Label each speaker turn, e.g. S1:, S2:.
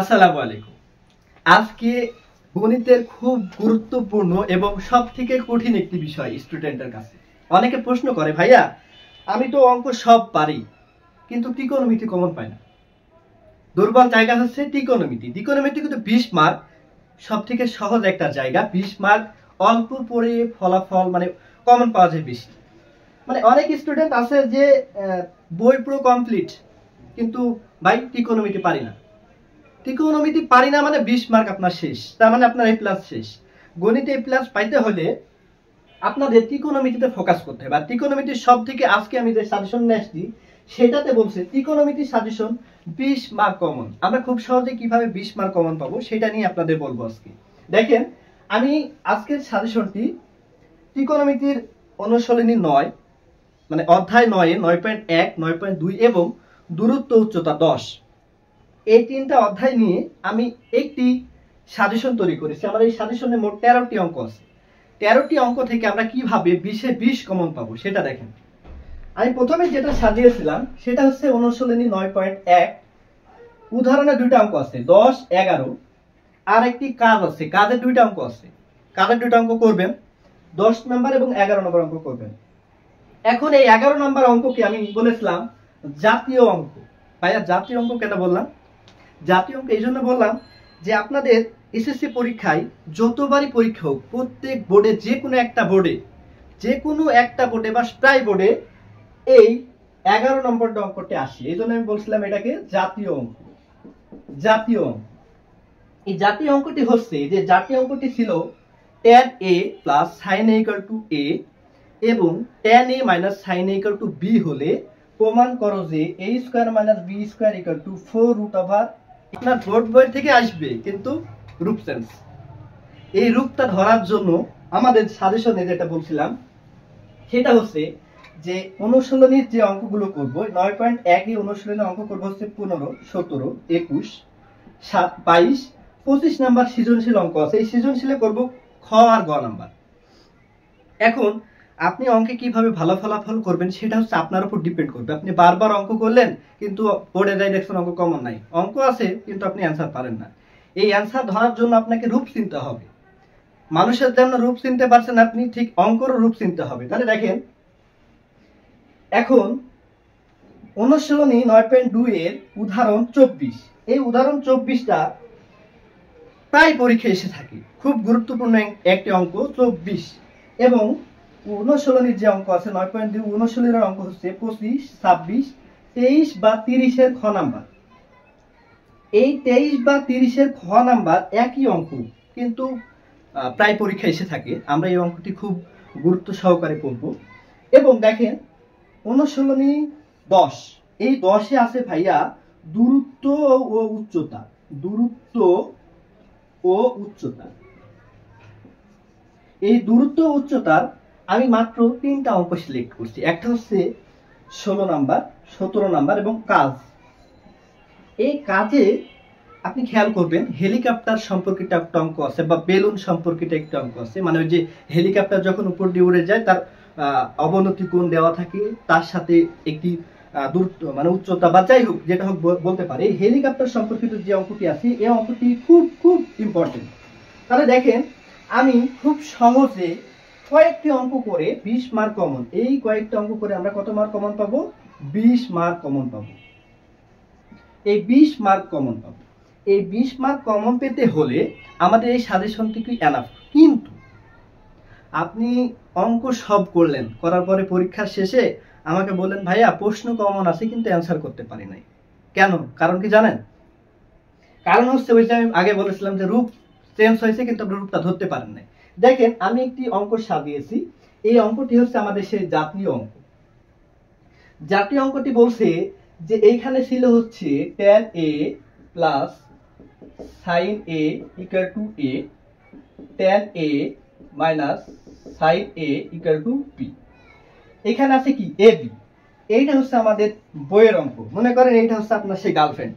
S1: আসসালামু আলাইকুম। আজকে গণিতের খুব গুরুত্বপূর্ণ এবং সবথেকে কঠিন একটি বিষয় স্টুডেন্টের কাছে। অনেকে প্রশ্ন করে, ভাইয়া আমি তো অঙ্ক সব পারি কিন্তু ত্রিকোণমিতি কমন পাই না। দুর্বল জায়গা হচ্ছে ত্রিকোণমিতি। ত্রিকোণমিতি কিন্তু 20 মার্ক, সবথেকে সহজ একটা জায়গা। 20 মার্ক অল্প পড়ে ফলাফল কমন পাওয়া যায় বেশি। অনেক স্টুডেন্ট আছে যে বই পুরো কমপ্লিট কিন্তু ভাই ত্রিকোণমিতি পারি না। ত্রিকোণমিতি পারি না মানে 20 মার্ক আপনার শেষ, তার মানে আপনার A+ শেষ। গণিতে A+ পাইতে হলে আপনাদের ত্রিকোণমিতিতে ফোকাস করতে হবে। আর ত্রিকোণমিতির সব থেকে আজকে আমি যে সাজেশন নিয়ে আসছি সেটাতে বলছে ত্রিকোণমিতির সাজেশন 20 মার্ক কমন। আমরা খুব সহজে কিভাবে 20 মার্ক কমন পাবো সেটা নিয়ে আপনাদের বলবো আজকে। দেখেন, আমি আজকের সাজেশনটি ত্রিকোণমিতির অনুশীলনী 9 অধ্যায় 9 9.1 9.2 এবং দূরত্ব উচ্চতা 10 এই তিনটা অধ্যায় নিয়ে আমি একটি সাজেশন তৈরি করেছি। আমার এই সাজেশনে মোট 13টি অঙ্ক আছে। 13টি অঙ্ক থেকে আমরা কিভাবে 20-এ 20 কমন পাবো সেটা দেখেন। আমি প্রথমে যেটা সাজিয়েছিলাম সেটা হচ্ছে অনুশীলনী 9.1 উদাহরণে দুইটা অঙ্ক আছে 10 11 আর একটি কাজ আছে, কাজের দুইটা অঙ্ক আছে। কাজের দুইটা অঙ্ক করবেন, 10 নম্বর এবং 11 নম্বর অঙ্ক করবেন। এখন এই 11 নম্বর অঙ্ককে আমি বলেছিলাম জাতীয় অঙ্ক। ভাইয়া জাতীয় অঙ্ক কেন বললাম? জাতীয় অঙ্ক এই জন্য বললাম যে আপনাদের এসএসসি পরীক্ষায় যতবারই পরীক্ষা হোক, প্রত্যেক বোর্ডে যে কোনো একটা বোর্ডে বা প্রায় বোর্ডে এই 11 নম্বরটা অঙ্কটি আসে। এই জন্য আমি বলছিলাম এটাকে জাতীয় অঙ্ক। জাতীয় অঙ্ক, এই জাতীয় অঙ্কটি হচ্ছে যে জাতীয় অঙ্কটি ছিল tan a plus sin a equal to a এবং tan a minus sin a equal to b হলে প্রমাণ করো যে a square minus b square equal to 4 root over। আপনার বোর্ড বই থেকে আসবে কিন্তু রূপ চেঞ্জ। এই রূপটা ধরার জন্য আমাদের সাজেশনে যেটা বলছিলাম সেটা হচ্ছে যে অনুশীলনীর যে অঙ্কগুলো করব 9.1 এ অনুশীলনের অঙ্ক করব হচ্ছে 15 17 21 7 22 25 নাম্বার সৃজনশীল অঙ্ক আছে। এই সৃজনশীলে করব খ আর গ নাম্বার। এখন আপনি অঙ্কে কিভাবে ভালো ফলাফল করবেন সেটা হচ্ছে আপনার উপর ডিপেন্ড করবে। আপনি বারবার অঙ্ক করলেন কিন্তু বোর্ডে যাই দেখছেন অঙ্ক কমন নাই, অঙ্ক আছে কিন্তু আপনি অ্যান্সার পারেন না। এই অ্যান্সার ধরার জন্য আপনাকে রূপ চিনতে হবে। মানুষের জন্য রূপ চিনতে পারছেন আপনি, ঠিক অঙ্কেরও রূপ চিনতে হবে। তাহলে দেখেন, এখন অনুশীলনী 9.2 এর উদাহরণ 24, এই উদাহরণ 24টা প্রায় পরীক্ষায় এসে থাকে। খুব গুরুত্বপূর্ণ একটি অঙ্ক 24 এবং অনুশীলনীর যে অঙ্ক আছে 9.2 অনুশীলনের অঙ্ক হচ্ছে 25 26 23 বা 30 এর খ নাম্বার। এই 23 বা 30 এর খ নাম্বার একই অঙ্ক কিন্তু প্রায় পরীক্ষায় এসে থাকে। আমরা এই অঙ্কটি খুব গুরুত্ব সহকারে পড়ব। এবং দেখেন অনুশীলনী 10, এই 10-এ আছে ভাইয়া দূরত্ব ও উচ্চতা। দূরত্ব ও উচ্চতা, এই দূরত্ব উচ্চতার আমি মাত্র 3টা অঙ্ক সিলেক্ট করছি। একটা হচ্ছে 16 নাম্বার 17 নাম্বার এবং কাজ। এই কাজে আপনি খেয়াল করবেন হেলিকপ্টার সম্পর্কিত একটা অঙ্ক আছে বা বেলুন সম্পর্কিত একটা অঙ্ক আছে। ওই যে হেলিকপ্টার যখন উপর দিয়ে উড়ে যায় তার অবনতি কোণ দেওয়া থাকে, তার সাথে একটি দূরত্ব উচ্চতা বা যাই হোক যেটা হোক বলতে পারে। এই হেলিকপ্টার সম্পর্কিত যে অঙ্কটি আছে এই অঙ্কটি খুব খুব ইম্পর্টেন্ট। তাহলে দেখেন আমি খুব সহজে কয়েকটি অঙ্ক করে 20 মার্ক কমন, এই কয়েকটি অঙ্ক করে আমরা কত মার্ক কমন পাবো? 20 মার্ক কমন পাবো। এই 20 মার্ক কমন পাবো। এই 20 মার্ক কমন পেতে হলে আমাদের এই সাজেশনটি কি এনাফ। কিন্তু আপনি অঙ্ক সব করলেন, করার পরে পরীক্ষার শেষে আমাকে বললেন ভাইয়া প্রশ্ন কমন আছে কিন্তু অ্যান্সার করতে পারি নাই। কেন? কারণ কি জানেন? কারণ হচ্ছে ওই যে আমি আগে বলেছিলাম যে রূপ চেঞ্জ হয়েছে কিন্তু আপনি রূপটা ধরতে পারেন নাই। দেখেন আমি একটি অঙ্ক সাজিয়েছি। এই অঙ্কটি হচ্ছে আমাদের সেই জাতীয় অঙ্ক। জাতীয় অঙ্কটি বলছে যে এইখানে ছিল হচ্ছে tan a plus sin a equal to a, tan a minus sin a equal to b। এখানে আছে কি ab। এইটা হচ্ছে আমাদের বইয়ের অঙ্ক। মনে করেন এইটা হচ্ছে আপনার সেই গার্লফ্রেন্ড।